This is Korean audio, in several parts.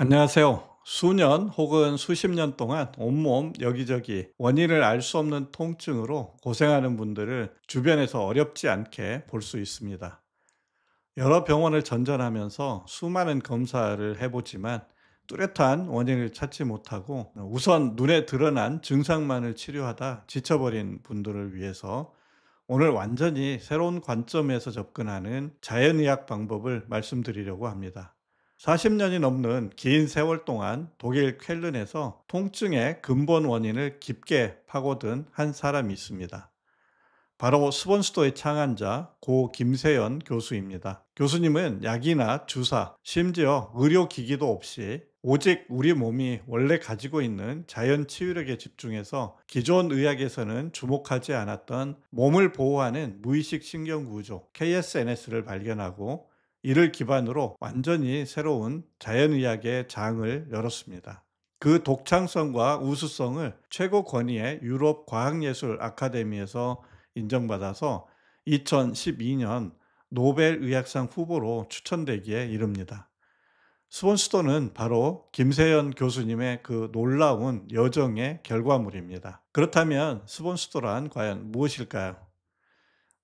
안녕하세요. 수년 혹은 수십 년 동안 온몸 여기저기 원인을 알 수 없는 통증으로 고생하는 분들을 주변에서 어렵지 않게 볼 수 있습니다. 여러 병원을 전전하면서 수많은 검사를 해보지만 뚜렷한 원인을 찾지 못하고 우선 눈에 드러난 증상만을 치료하다 지쳐버린 분들을 위해서 오늘 완전히 새로운 관점에서 접근하는 자연의학 방법을 말씀드리려고 합니다. 40년이 넘는 긴 세월 동안 독일 쾰른에서 통증의 근본 원인을 깊게 파고든 한 사람이 있습니다. 바로 스본스토의 창안자 고 김세연 교수입니다. 교수님은 약이나 주사, 심지어 의료기기도 없이 오직 우리 몸이 원래 가지고 있는 자연 치유력에 집중해서 기존 의학에서는 주목하지 않았던 몸을 보호하는 무의식 신경구조 KSNS를 발견하고 이를 기반으로 완전히 새로운 자연의학의 장을 열었습니다. 그 독창성과 우수성을 최고 권위의 유럽 과학예술 아카데미에서 인정받아서 2012년 노벨 의학상 후보로 추천되기에 이릅니다. 스본스토는 바로 김세연 교수님의 그 놀라운 여정의 결과물입니다. 그렇다면 스본스토란 과연 무엇일까요?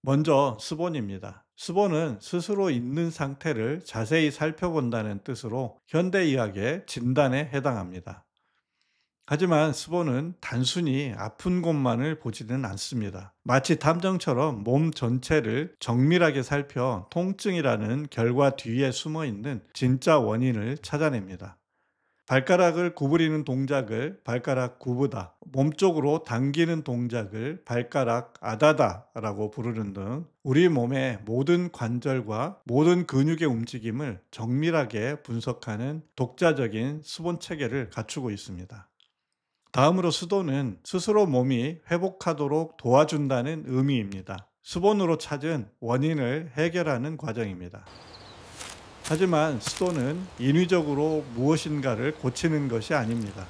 먼저 스본입니다. 스본은 스스로 있는 상태를 자세히 살펴본다는 뜻으로 현대의학의 진단에 해당합니다. 하지만 스본은 단순히 아픈 곳만을 보지는 않습니다. 마치 탐정처럼 몸 전체를 정밀하게 살펴 통증이라는 결과 뒤에 숨어 있는 진짜 원인을 찾아냅니다. 발가락을 구부리는 동작을 발가락 구부다, 몸쪽으로 당기는 동작을 발가락 아다다라고 부르는 등 우리 몸의 모든 관절과 모든 근육의 움직임을 정밀하게 분석하는 독자적인 스본 체계를 갖추고 있습니다. 다음으로 수도는 스스로 몸이 회복하도록 도와준다는 의미입니다. 수본으로 찾은 원인을 해결하는 과정입니다. 하지만 수도는 인위적으로 무엇인가를 고치는 것이 아닙니다.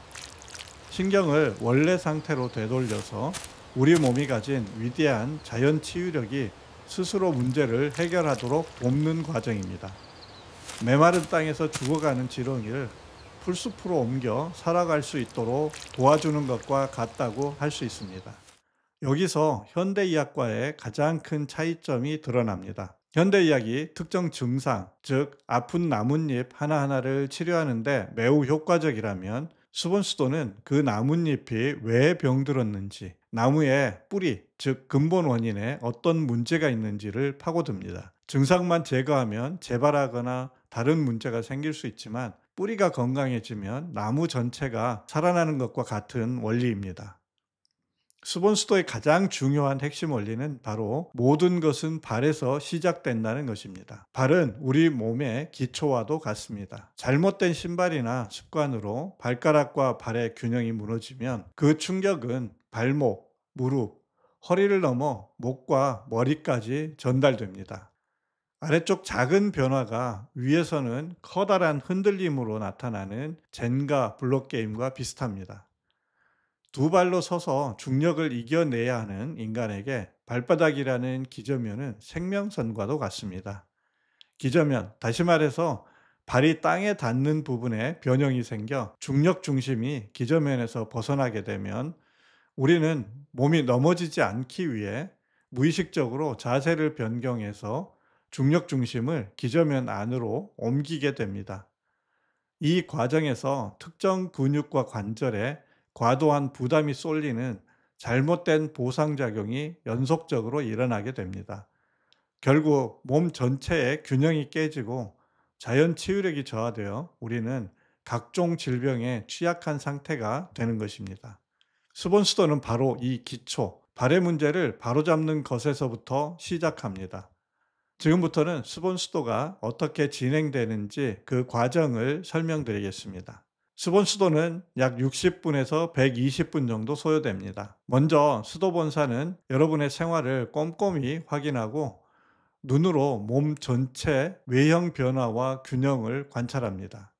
신경을 원래 상태로 되돌려서 우리 몸이 가진 위대한 자연 치유력이 스스로 문제를 해결하도록 돕는 과정입니다. 메마른 땅에서 죽어가는 지렁이를 풀숲으로 옮겨 살아갈 수 있도록 도와주는 것과 같다고 할 수 있습니다. 여기서 현대의학과의 가장 큰 차이점이 드러납니다. 현대의학이 특정 증상, 즉 아픈 나뭇잎 하나하나를 치료하는데 매우 효과적이라면 수본수도는 그 나뭇잎이 왜 병들었는지, 나무의 뿌리, 즉 근본 원인에 어떤 문제가 있는지를 파고듭니다. 증상만 제거하면 재발하거나 다른 문제가 생길 수 있지만 뿌리가 건강해지면 나무 전체가 살아나는 것과 같은 원리입니다. 수본수도의 가장 중요한 핵심 원리는 바로 모든 것은 발에서 시작된다는 것입니다. 발은 우리 몸의 기초와도 같습니다. 잘못된 신발이나 습관으로 발가락과 발의 균형이 무너지면 그 충격은 발목, 무릎, 허리를 넘어 목과 머리까지 전달됩니다. 아래쪽 작은 변화가 위에서는 커다란 흔들림으로 나타나는 젠가 블록 게임과 비슷합니다. 두 발로 서서 중력을 이겨내야 하는 인간에게 발바닥이라는 기저면은 생명선과도 같습니다. 기저면, 다시 말해서 발이 땅에 닿는 부분에 변형이 생겨 중력 중심이 기저면에서 벗어나게 되면 우리는 몸이 넘어지지 않기 위해 무의식적으로 자세를 변경해서 중력 중심을 기저면 안으로 옮기게 됩니다. 이 과정에서 특정 근육과 관절에 과도한 부담이 쏠리는 잘못된 보상작용이 연속적으로 일어나게 됩니다. 결국 몸 전체의 균형이 깨지고 자연 치유력이 저하되어 우리는 각종 질병에 취약한 상태가 되는 것입니다. 스본수도는 바로 이 기초, 발의 문제를 바로잡는 것에서부터 시작합니다. 지금부터는 스본수도가 어떻게 진행되는지 그 과정을 설명드리겠습니다. 수본수도는 약 60분에서 120분 정도 소요됩니다. 먼저 수도본사는 여러분의 생활을 꼼꼼히 확인하고 눈으로 몸 전체 외형 변화와 균형을 관찰합니다.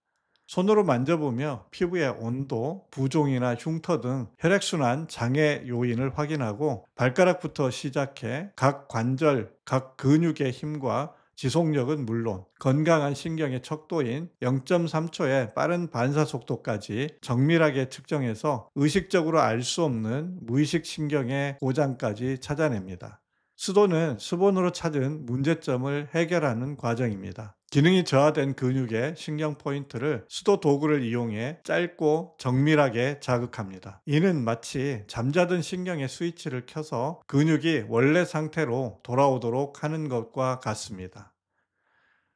손으로 만져보며 피부의 온도, 부종이나 흉터 등 혈액순환 장애 요인을 확인하고 발가락부터 시작해 각 관절, 각 근육의 힘과 지속력은 물론 건강한 신경의 척도인 0.3초의 빠른 반사 속도까지 정밀하게 측정해서 의식적으로 알 수 없는 무의식 신경의 고장까지 찾아냅니다. 수도는 수본으로 찾은 문제점을 해결하는 과정입니다. 기능이 저하된 근육의 신경 포인트를 수도 도구를 이용해 짧고 정밀하게 자극합니다. 이는 마치 잠자던 신경의 스위치를 켜서 근육이 원래 상태로 돌아오도록 하는 것과 같습니다.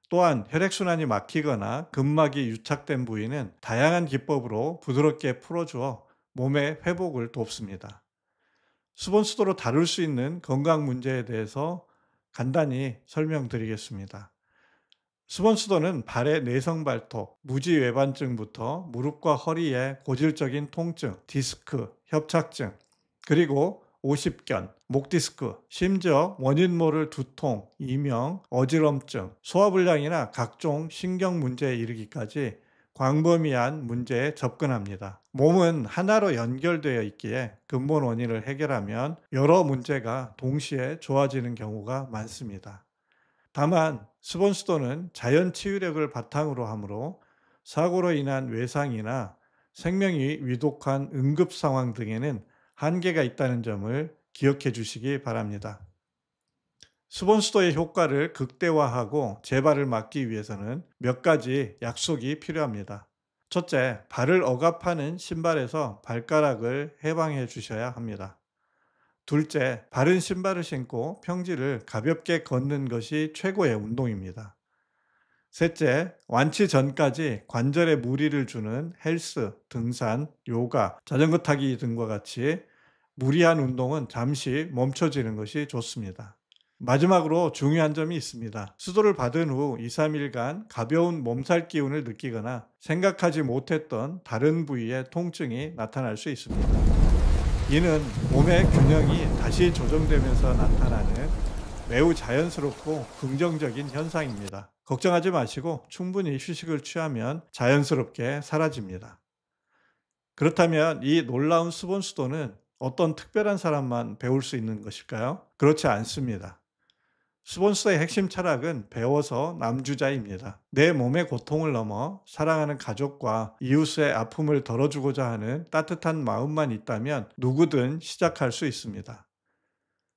또한 혈액순환이 막히거나 근막이 유착된 부위는 다양한 기법으로 부드럽게 풀어주어 몸의 회복을 돕습니다. 수본수도로 다룰 수 있는 건강 문제에 대해서 간단히 설명드리겠습니다. 수본수도는 발의 내성발톱, 무지외반증부터 무릎과 허리의 고질적인 통증, 디스크, 협착증, 그리고 오십견, 목디스크, 심지어 원인 모를 두통, 이명, 어지럼증, 소화불량이나 각종 신경 문제에 이르기까지 광범위한 문제에 접근합니다. 몸은 하나로 연결되어 있기에 근본 원인을 해결하면 여러 문제가 동시에 좋아지는 경우가 많습니다. 다만 수본수도는 자연 치유력을 바탕으로 하므로 사고로 인한 외상이나 생명이 위독한 응급 상황 등에는 한계가 있다는 점을 기억해 주시기 바랍니다. 수본수도의 효과를 극대화하고 재발을 막기 위해서는 몇 가지 약속이 필요합니다. 첫째, 발을 억압하는 신발에서 발가락을 해방해 주셔야 합니다. 둘째, 바른 신발을 신고 평지를 가볍게 걷는 것이 최고의 운동입니다. 셋째, 완치 전까지 관절에 무리를 주는 헬스, 등산, 요가, 자전거 타기 등과 같이 무리한 운동은 잠시 멈춰지는 것이 좋습니다. 마지막으로 중요한 점이 있습니다. 수도를 받은 후 2, 3일간 가벼운 몸살 기운을 느끼거나 생각하지 못했던 다른 부위의 통증이 나타날 수 있습니다. 이는 몸의 균형이 다시 조정되면서 나타나는 매우 자연스럽고 긍정적인 현상입니다. 걱정하지 마시고 충분히 휴식을 취하면 자연스럽게 사라집니다. 그렇다면 이 놀라운 수본수도는 어떤 특별한 사람만 배울 수 있는 것일까요? 그렇지 않습니다. 수본수도의 핵심 철학은 배워서 남주자입니다. 내 몸의 고통을 넘어 사랑하는 가족과 이웃의 아픔을 덜어주고자 하는 따뜻한 마음만 있다면 누구든 시작할 수 있습니다.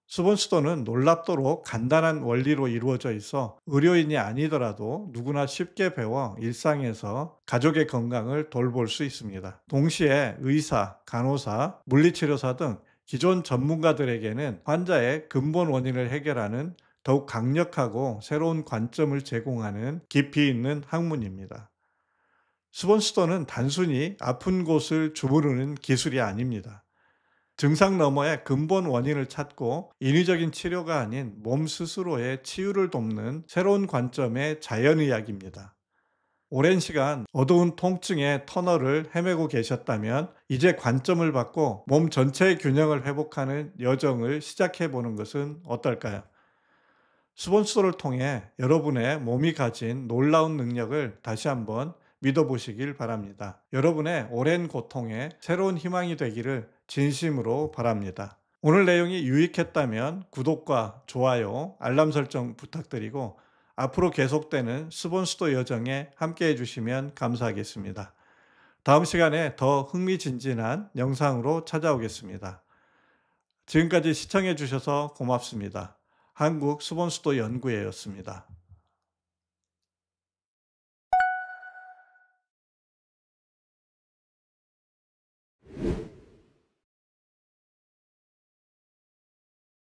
수본수도는 놀랍도록 간단한 원리로 이루어져 있어 의료인이 아니더라도 누구나 쉽게 배워 일상에서 가족의 건강을 돌볼 수 있습니다. 동시에 의사, 간호사, 물리치료사 등 기존 전문가들에게는 환자의 근본 원인을 해결하는 더욱 강력하고 새로운 관점을 제공하는 깊이 있는 학문입니다. 수본수도는 단순히 아픈 곳을 주무르는 기술이 아닙니다. 증상 너머의 근본 원인을 찾고 인위적인 치료가 아닌 몸 스스로의 치유를 돕는 새로운 관점의 자연의학입니다. 오랜 시간 어두운 통증의 터널을 헤매고 계셨다면 이제 관점을 바꿔 몸 전체의 균형을 회복하는 여정을 시작해 보는 것은 어떨까요? 수본수도를 통해 여러분의 몸이 가진 놀라운 능력을 다시 한번 믿어보시길 바랍니다. 여러분의 오랜 고통에 새로운 희망이 되기를 진심으로 바랍니다. 오늘 내용이 유익했다면 구독과 좋아요, 알람 설정 부탁드리고 앞으로 계속되는 수본수도 여정에 함께 해주시면 감사하겠습니다. 다음 시간에 더 흥미진진한 영상으로 찾아오겠습니다. 지금까지 시청해 주셔서 고맙습니다. 한국수본수도연구회였습니다.